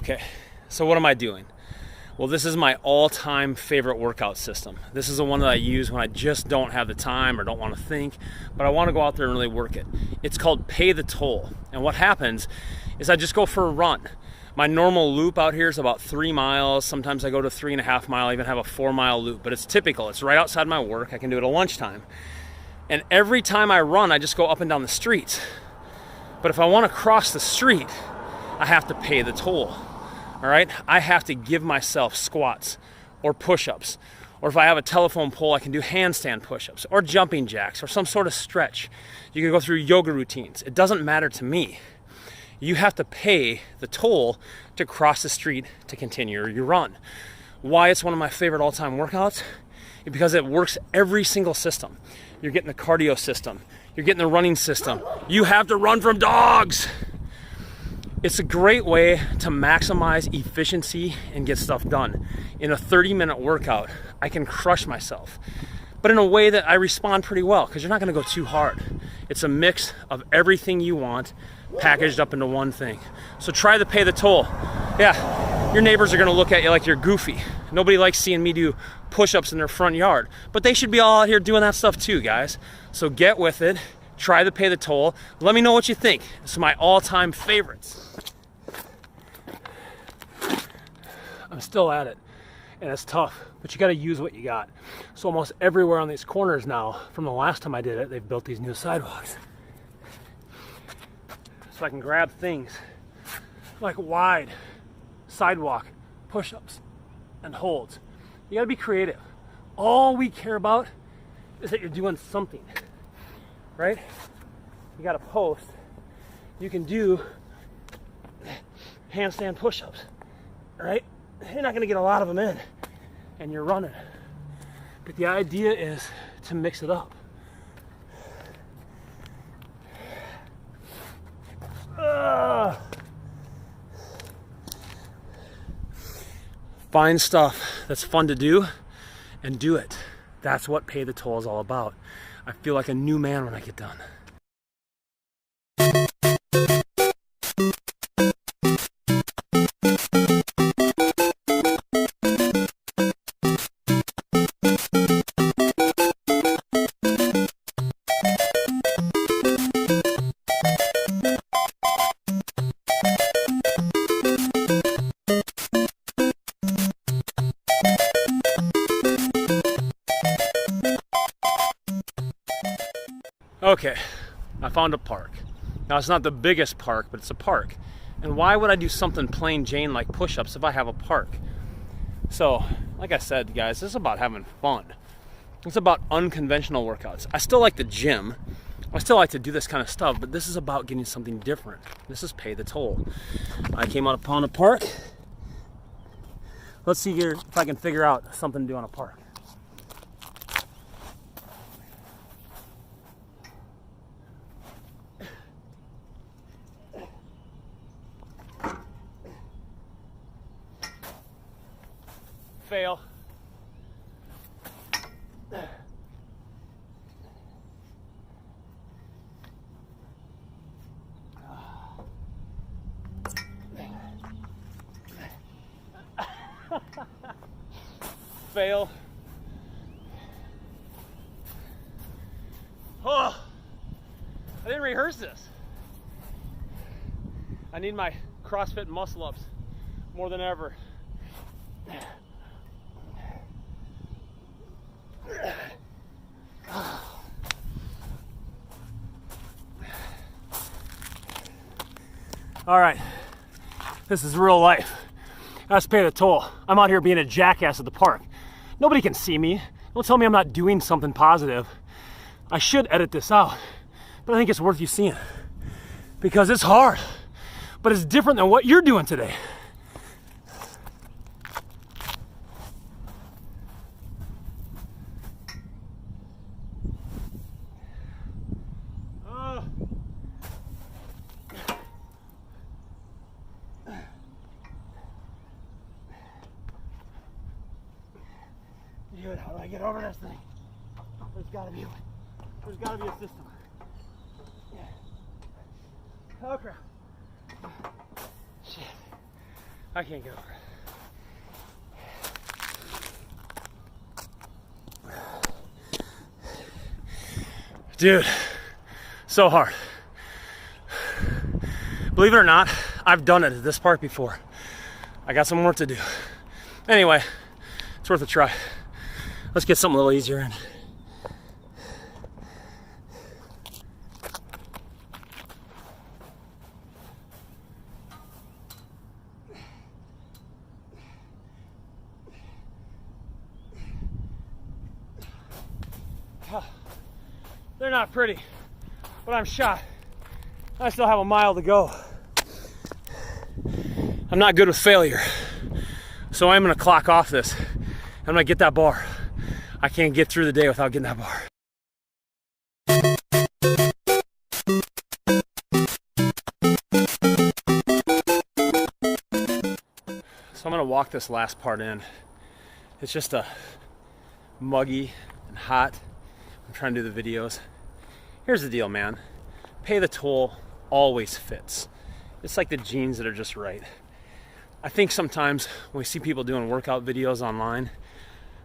Okay, so what am I doing? Well, this is my all-time favorite workout system. This is the one that I use when I just don't have the time or don't want to think, but I want to go out there and really work it. It's called Pay the Toll. And what happens is I just go for a run. My normal loop out here is about 3 miles. Sometimes I go to 3.5 miles, I even have a 4-mile loop, but it's typical. It's right outside my work. I can do it at lunchtime. And every time I run, I just go up and down the street. But if I want to cross the street, I have to pay the toll. All right, I have to give myself squats or push-ups, or if I have a telephone pole, I can do handstand push-ups or jumping jacks or some sort of stretch. You can go through yoga routines. It doesn't matter to me. You have to pay the toll to cross the street to continue your run. Why it's one of my favorite all-time workouts? Because it works every single system. You're getting the cardio system. You're getting the running system. You have to run from dogs. It's a great way to maximize efficiency and get stuff done. In a 30-minute workout, I can crush myself, but in a way that I respond pretty well, because you're not gonna go too hard. It's a mix of everything you want packaged up into one thing. So try to pay the toll. Yeah, your neighbors are gonna look at you like you're goofy. Nobody likes seeing me do push-ups in their front yard, but they should be all out here doing that stuff too, guys. So get with it. Try to pay the toll. Let me know what you think. It's my all-time favorites. I'm still at it, and it's tough, but you gotta use what you got. So almost everywhere on these corners now, from the last time I did it, they've built these new sidewalks. So I can grab things like wide sidewalk push-ups and holds. You gotta be creative. All we care about is that you're doing something. Right? You got a post. You can do handstand push-ups, right? You're not gonna get a lot of them in, and you're running. But the idea is to mix it up. Find stuff that's fun to do and do it. That's what Pay the Toll is all about. I feel like a new man when I get done. Okay, I found a park. Now it's not the biggest park, but it's a park. And why would I do something plain Jane like push-ups if I have a park? So, like I said, guys, this is about having fun. It's about unconventional workouts. I still like the gym. I still like to do this kind of stuff, but this is about getting something different. This is Pay the Toll. I came out upon a park. Let's see here if I can figure out something to do on a park. Fail. Fail. Oh, I didn't rehearse this. I need my CrossFit muscle ups more than ever. All right, this is real life. Let's pay the toll. I'm out here being a jackass at the park. Nobody can see me. Don't tell me I'm not doing something positive. I should edit this out, but I think it's worth you seeing because it's hard, but it's different than what you're doing today. Dude, how do I get over this thing? There's gotta be a system. Oh crap. Shit. I can't get over it. Dude, so hard. Believe it or not, I've done it at this park before. I got some work to do. Anyway, it's worth a try. Let's get something a little easier in. They're not pretty, but I'm shot. I still have a mile to go. I'm not good with failure, so I'm gonna clock off this. I'm gonna get that bar. I can't get through the day without getting that bar. So I'm gonna walk this last part in. It's just a muggy and hot. I'm trying to do the videos. Here's the deal, man. Pay the toll always fits. It's like the jeans that are just right. I think sometimes when we see people doing workout videos online,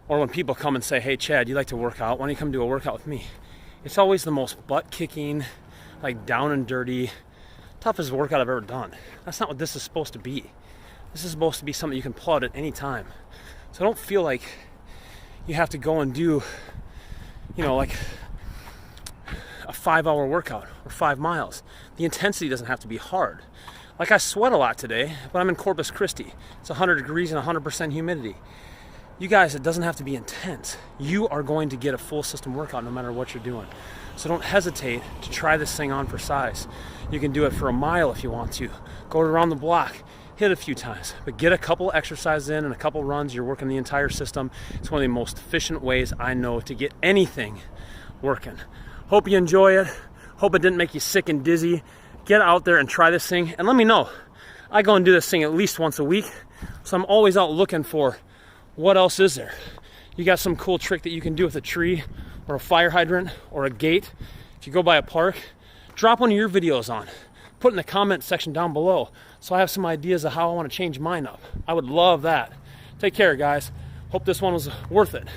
or when people come and say, hey Chad, you like to work out? Why don't you come do a workout with me? It's always the most butt-kicking, like down and dirty, toughest workout I've ever done. That's not what this is supposed to be. This is supposed to be something you can pull out at any time. So don't feel like you have to go and do, like a 5-hour workout or 5 miles. The intensity doesn't have to be hard. Like I sweat a lot today, but I'm in Corpus Christi. It's 100 degrees and 100% humidity. You guys, it doesn't have to be intense. You are going to get a full system workout no matter what you're doing. So don't hesitate to try this thing on for size. You can do it for a mile if you want to. Go around the block, hit a few times, but get a couple exercises in and a couple runs. You're working the entire system. It's one of the most efficient ways I know to get anything working. Hope you enjoy it. Hope it didn't make you sick and dizzy. Get out there and try this thing and let me know. I go and do this thing at least once a week, so I'm always out looking for what else is there. You got some cool trick that you can do with a tree or a fire hydrant or a gate. If you go by a park, drop one of your videos on. Put in the comment section down below so I have some ideas of how I want to change mine up. I would love that. Take care, guys. Hope this one was worth it.